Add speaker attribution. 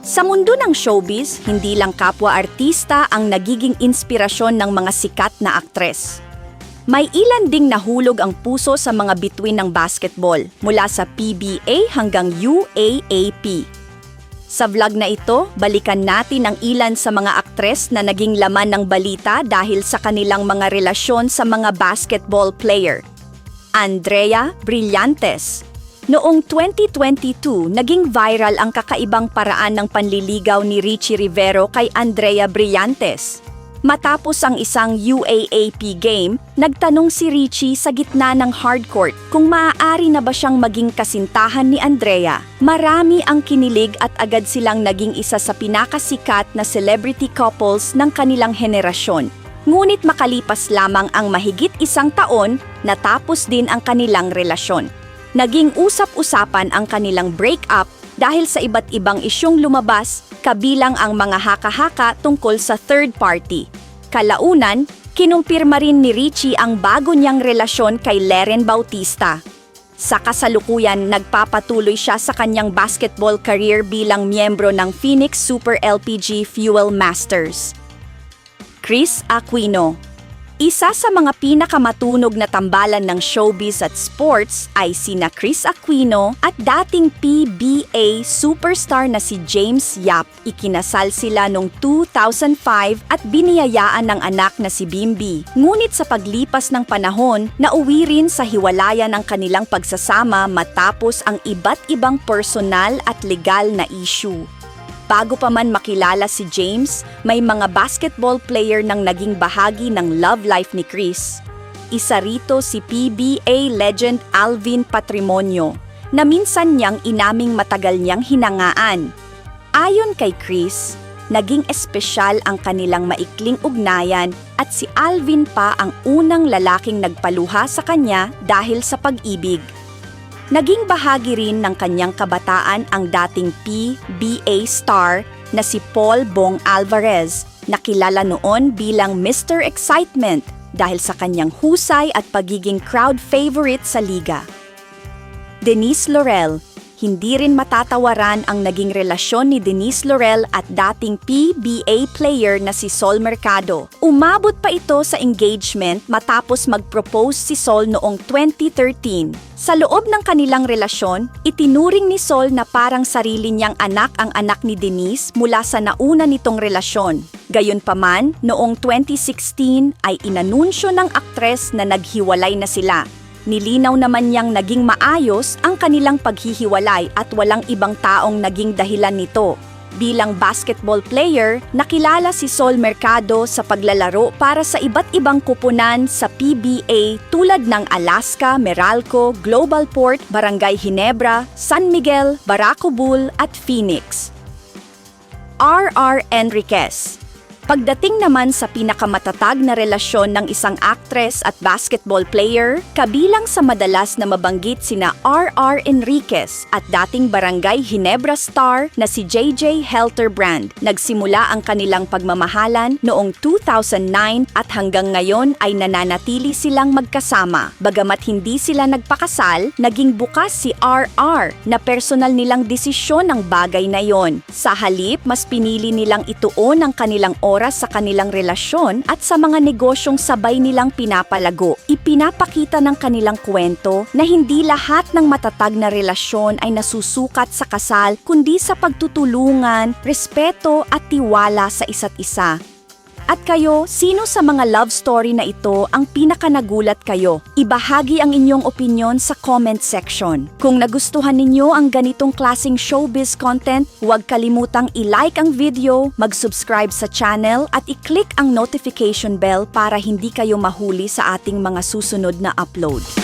Speaker 1: Sa mundo ng showbiz, hindi lang kapwa artista ang nagiging inspirasyon ng mga sikat na aktres. May ilan ding nahulog ang puso sa mga bituin ng basketball, mula sa PBA hanggang UAAP. Sa vlog na ito, balikan natin ang ilan sa mga aktres na naging laman ng balita dahil sa kanilang mga relasyon sa mga basketball player. Andrea Brillantes. Noong 2022, naging viral ang kakaibang paraan ng panliligaw ni Richie Rivero kay Andrea Brillantes. Matapos ang isang UAAP game, nagtanong si Richie sa gitna ng hardcourt kung maaari na ba siyang maging kasintahan ni Andrea. Marami ang kinilig at agad silang naging isa sa pinakasikat na celebrity couples ng kanilang henerasyon. Ngunit makalipas lamang ang mahigit isang taon, natapos din ang kanilang relasyon. Naging usap-usapan ang kanilang breakup dahil sa iba't ibang isyong lumabas, kabilang ang mga haka-haka tungkol sa third party. Kalaunan, kinumpirma rin ni Richie ang bago niyang relasyon kay Leren Bautista. Sa kasalukuyan, nagpapatuloy siya sa kanyang basketball career bilang miyembro ng Phoenix Super LPG Fuel Masters. Kris Aquino. Isa sa mga pinakamatunog na tambalan ng showbiz at sports ay sina Kris Aquino at dating PBA superstar na si James Yap. Ikinasal sila noong 2005 at biniyayaan ng anak na si Bimbi. Ngunit sa paglipas ng panahon, nauwi rin sa hiwalayan ang kanilang pagsasama matapos ang iba't ibang personal at legal na issue. Bago pa man makilala si James, may mga basketball player nang naging bahagi ng love life ni Kris. Isa rito si PBA legend Alvin Patrimonio, na minsan niyang inaming matagal niyang hinangaan. Ayon kay Kris, naging espesyal ang kanilang maikling ugnayan at si Alvin pa ang unang lalaking nagpaluha sa kanya dahil sa pag-ibig. Naging bahagi rin ng kanyang kabataan ang dating PBA star na si Paul Bong Alvarez, na kilala noon bilang Mr. Excitement dahil sa kanyang husay at pagiging crowd favorite sa liga. Denise Laurel. Hindi rin matatawaran ang naging relasyon ni Denise Laurel at dating PBA player na si Sol Mercado. Umabot pa ito sa engagement matapos mag-propose si Sol noong 2013. Sa loob ng kanilang relasyon, itinuring ni Sol na parang sarili niyang anak ang anak ni Denise mula sa nauna nitong relasyon. Gayunpaman, noong 2016 ay inanunsyo ng aktres na naghiwalay na sila. Nilinaw naman niyang naging maayos ang kanilang paghihiwalay at walang ibang taong naging dahilan nito. Bilang basketball player, nakilala si Sol Mercado sa paglalaro para sa iba't ibang kupunan sa PBA tulad ng Alaska, Meralco, Global Port, Barangay Ginebra, San Miguel, Barako Bull at Phoenix. R.R. Enriquez. Pagdating naman sa pinakamatatag na relasyon ng isang actress at basketball player, kabilang sa madalas na mabanggit sina R.R. Enriquez at dating Barangay Ginebra star na si JJ Helterbrand. Nagsimula ang kanilang pagmamahalan noong 2009 at hanggang ngayon ay nananatili silang magkasama. Bagamat hindi sila nagpakasal, naging bukas si R.R. na personal nilang desisyon ang bagay na yon. Sa halip, mas pinili nilang ituon ang kanilang oras sa kanilang relasyon at sa mga negosyong sabay nilang pinapalago. Ipinapakita ng kanilang kwento na hindi lahat ng matatag na relasyon ay nasusukat sa kasal, kundi sa pagtutulungan, respeto at tiwala sa isa't isa. At kayo, sino sa mga love story na ito ang pinakanagulat kayo? Ibahagi ang inyong opinyon sa comment section. Kung nagustuhan ninyo ang ganitong klaseng showbiz content, huwag kalimutang i-like ang video, mag-subscribe sa channel at i-click ang notification bell para hindi kayo mahuli sa ating mga susunod na upload.